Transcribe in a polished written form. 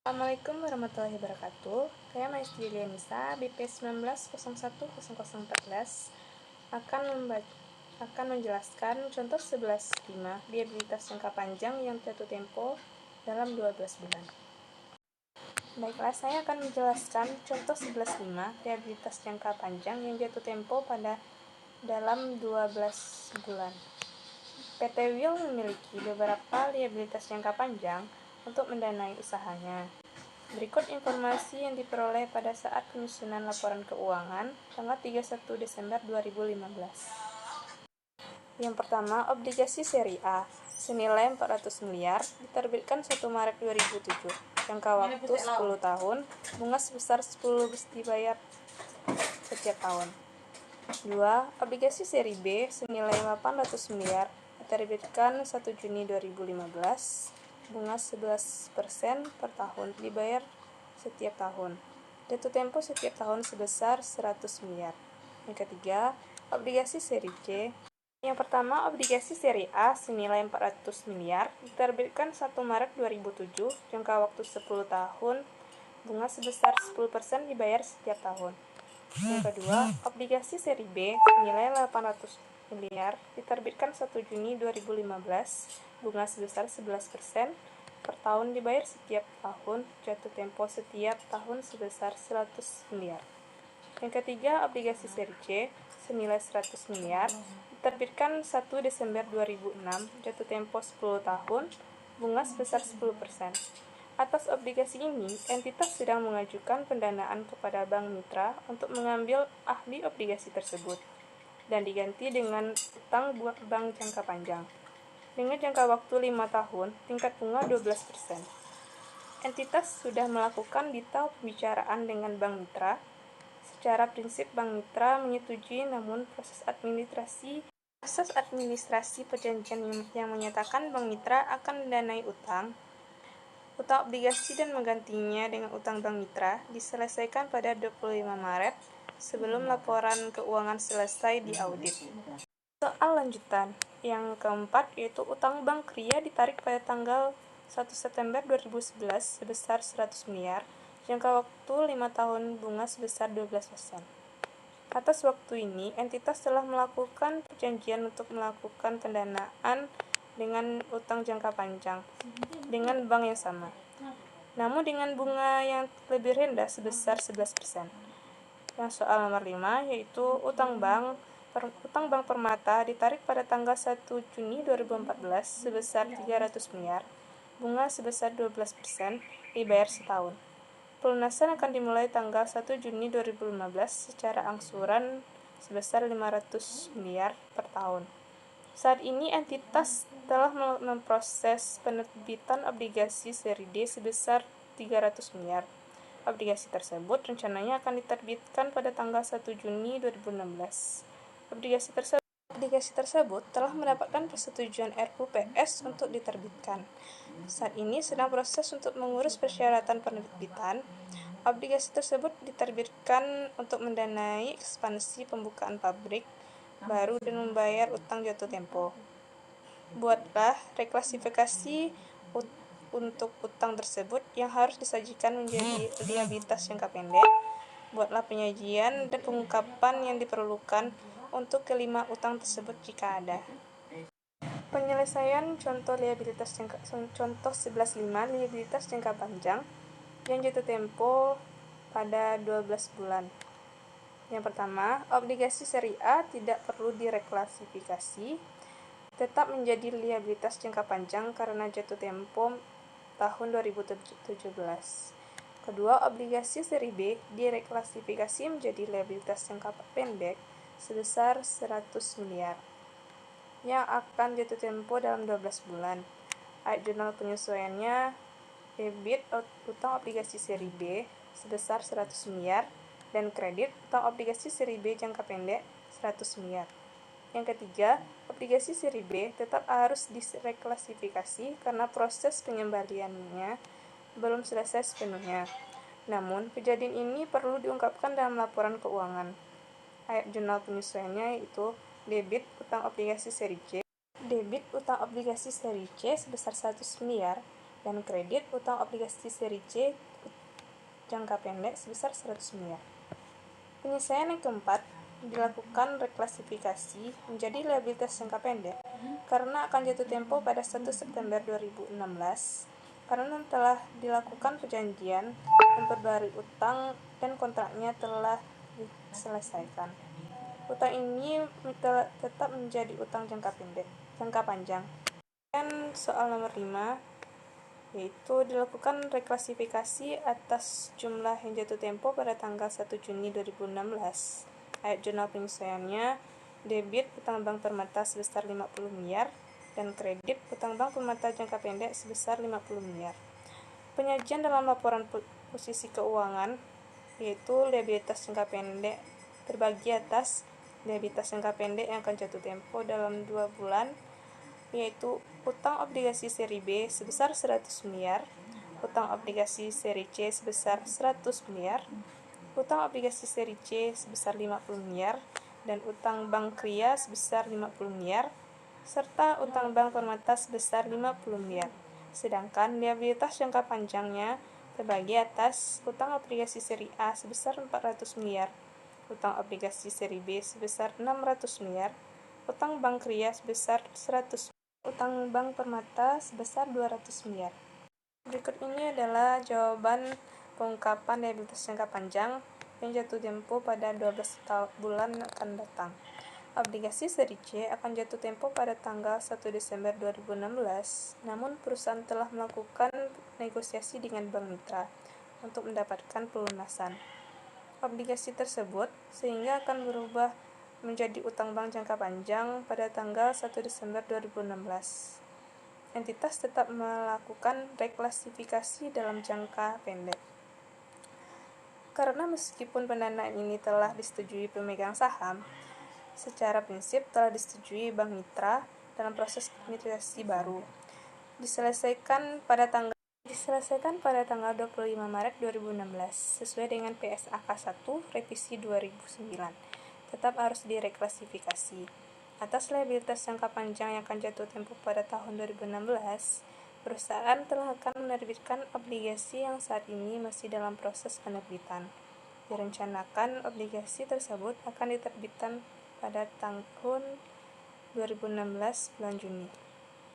Assalamualaikum warahmatullahi wabarakatuh. Saya Maisty Lianisa, BP 19010014 akan menjelaskan contoh 11.5 liabilitas jangka panjang yang jatuh tempo dalam 12 bulan. Baiklah, saya akan menjelaskan contoh 11.5 liabilitas jangka panjang yang jatuh tempo dalam 12 bulan. PT Will memiliki beberapa liabilitas jangka panjang untuk mendanai usahanya. Berikut informasi yang diperoleh pada saat penyusunan laporan keuangan tanggal 31 Desember 2015. Yang pertama, obligasi seri A senilai 400 miliar diterbitkan 1 Maret 2007. Jangka waktu 10 tahun, bunga sebesar 10 dibayar setiap tahun. 2. Obligasi seri B senilai 800 miliar diterbitkan 1 Juni 2015. Bunga 11% per tahun dibayar setiap tahun. Jatuh tempo setiap tahun sebesar 100 miliar. Yang ketiga, obligasi seri C. Yang pertama, obligasi seri A senilai 400 miliar diterbitkan 1 Maret 2007, jangka waktu 10 tahun, bunga sebesar 10% dibayar setiap tahun. Yang kedua, obligasi seri B senilai 800 miliar diterbitkan 1 Juni 2015, bunga sebesar 11% per tahun dibayar setiap tahun, jatuh tempo setiap tahun sebesar 100 miliar. Yang ketiga, obligasi seri C senilai 100 miliar diterbitkan 1 Desember 2006, jatuh tempo 10 tahun, bunga sebesar 10%. Atas obligasi ini, entitas sedang mengajukan pendanaan kepada Bank Mitra untuk mengambil ahli obligasi tersebut dan diganti dengan utang buat bank jangka panjang. Dengan jangka waktu 5 tahun, tingkat bunga 12%. Entitas sudah melakukan detail pembicaraan dengan Bank Mitra. Secara prinsip Bank Mitra menyetujui, namun proses administrasi perjanjian yang menyatakan Bank Mitra akan mendanai utang obligasi dan menggantinya dengan utang Bank Mitra diselesaikan pada 25 Maret sebelum laporan keuangan selesai diaudit. Soal lanjutan yang keempat yaitu utang Bank Kria ditarik pada tanggal 1 September 2011 sebesar 100 miliar, jangka waktu 5 tahun, bunga sebesar 12%. Atas waktu ini, entitas telah melakukan perjanjian untuk melakukan pendanaan dengan utang jangka panjang dengan bank yang sama, namun dengan bunga yang lebih rendah sebesar 11%. Yang soal nomor 5 yaitu utang Bank Permata ditarik pada tanggal 1 Juni 2014 sebesar 300 miliar, bunga sebesar 12%, dibayar setahun. Pelunasan akan dimulai tanggal 1 Juni 2015 secara angsuran sebesar 500 miliar per tahun. Saat ini entitas telah memproses penerbitan obligasi seri D sebesar 300 miliar. Obligasi tersebut rencananya akan diterbitkan pada tanggal 1 Juni 2016. Obligasi tersebut telah mendapatkan persetujuan RUPS untuk diterbitkan. Saat ini sedang proses untuk mengurus persyaratan penerbitan. Obligasi tersebut diterbitkan untuk mendanai ekspansi pembukaan pabrik baru dan membayar utang jatuh tempo. Buatlah reklasifikasi untuk utang tersebut yang harus disajikan menjadi liabilitas jangka pendek. Buatlah penyajian dan pengungkapan yang diperlukan untuk kelima utang tersebut jika ada. Penyelesaian contoh 11.5 liabilitas jangka panjang yang jatuh tempo pada 12 bulan. Yang pertama, obligasi seri A tidak perlu direklasifikasi, tetap menjadi liabilitas jangka panjang karena jatuh tempo tahun 2017. Kedua, obligasi seri B direklasifikasi menjadi liabilitas jangka pendek sebesar 100 miliar yang akan jatuh tempo dalam 12 bulan. Ayat jurnal penyesuaiannya, debit utang obligasi seri B sebesar 100 miliar dan kredit utang obligasi seri B jangka pendek 100 miliar. Yang ketiga, obligasi seri B tetap harus direklasifikasi karena proses pengembaliannya belum selesai sepenuhnya. Namun, kejadian ini perlu diungkapkan dalam laporan keuangan. Ayat jurnal penyesuaiannya yaitu debit utang obligasi seri C. Debit utang obligasi seri C sebesar 100 miliar dan kredit utang obligasi seri C jangka pendek sebesar 100 miliar. Penyelesaian yang keempat, dilakukan reklasifikasi menjadi liabilitas jangka pendek karena akan jatuh tempo pada 1 September 2016 karena telah dilakukan perjanjian memperbarui utang dan kontraknya telah diselesaikan. Utang ini tetap menjadi utang jangka panjang. Dan soal nomor 5, yaitu dilakukan reklasifikasi atas jumlah yang jatuh tempo pada tanggal 1 Juni 2016. Ayat jurnal penyesuaiannya, debit utang bank permata sebesar 50 miliar dan kredit utang bank permata jangka pendek sebesar 50 miliar. Penyajian dalam laporan posisi keuangan, yaitu liabilitas jangka pendek terbagi atas liabilitas jangka pendek yang akan jatuh tempo dalam 2 bulan, yaitu utang obligasi seri B sebesar 100 miliar, utang obligasi seri C sebesar 100 miliar, utang obligasi seri C sebesar 50 miliar, dan utang bank kria sebesar 50 miliar, serta utang bank permata sebesar 50 miliar. Sedangkan liabilitas jangka panjangnya terbagi atas utang obligasi seri A sebesar 400 miliar, utang obligasi seri B sebesar 600 miliar, utang bank kria sebesar 100 miliar, utang bank permata sebesar 200 miliar. Berikut ini adalah jawaban pengungkapan liabilitas jangka panjang yang jatuh tempo pada 12 bulan akan datang. Obligasi seri C akan jatuh tempo pada tanggal 1 Desember 2016, namun perusahaan telah melakukan negosiasi dengan Bank Mitra untuk mendapatkan pelunasan obligasi tersebut, sehingga akan berubah menjadi utang bank jangka panjang pada tanggal 1 Desember 2016. Entitas tetap melakukan reklasifikasi dalam jangka pendek. Karena meskipun pendanaan ini telah disetujui pemegang saham, secara prinsip telah disetujui Bank Mitra dalam proses mitigasi baru. Diselesaikan pada tanggal 25 Maret 2016 sesuai dengan PSAK 1 revisi 2009. Tetap harus direklasifikasi. Atas liabilitas jangka panjang yang akan jatuh tempo pada tahun 2016, perusahaan telah akan menerbitkan obligasi yang saat ini masih dalam proses penerbitan. Direncanakan obligasi tersebut akan diterbitkan pada tahun 2016 bulan Juni.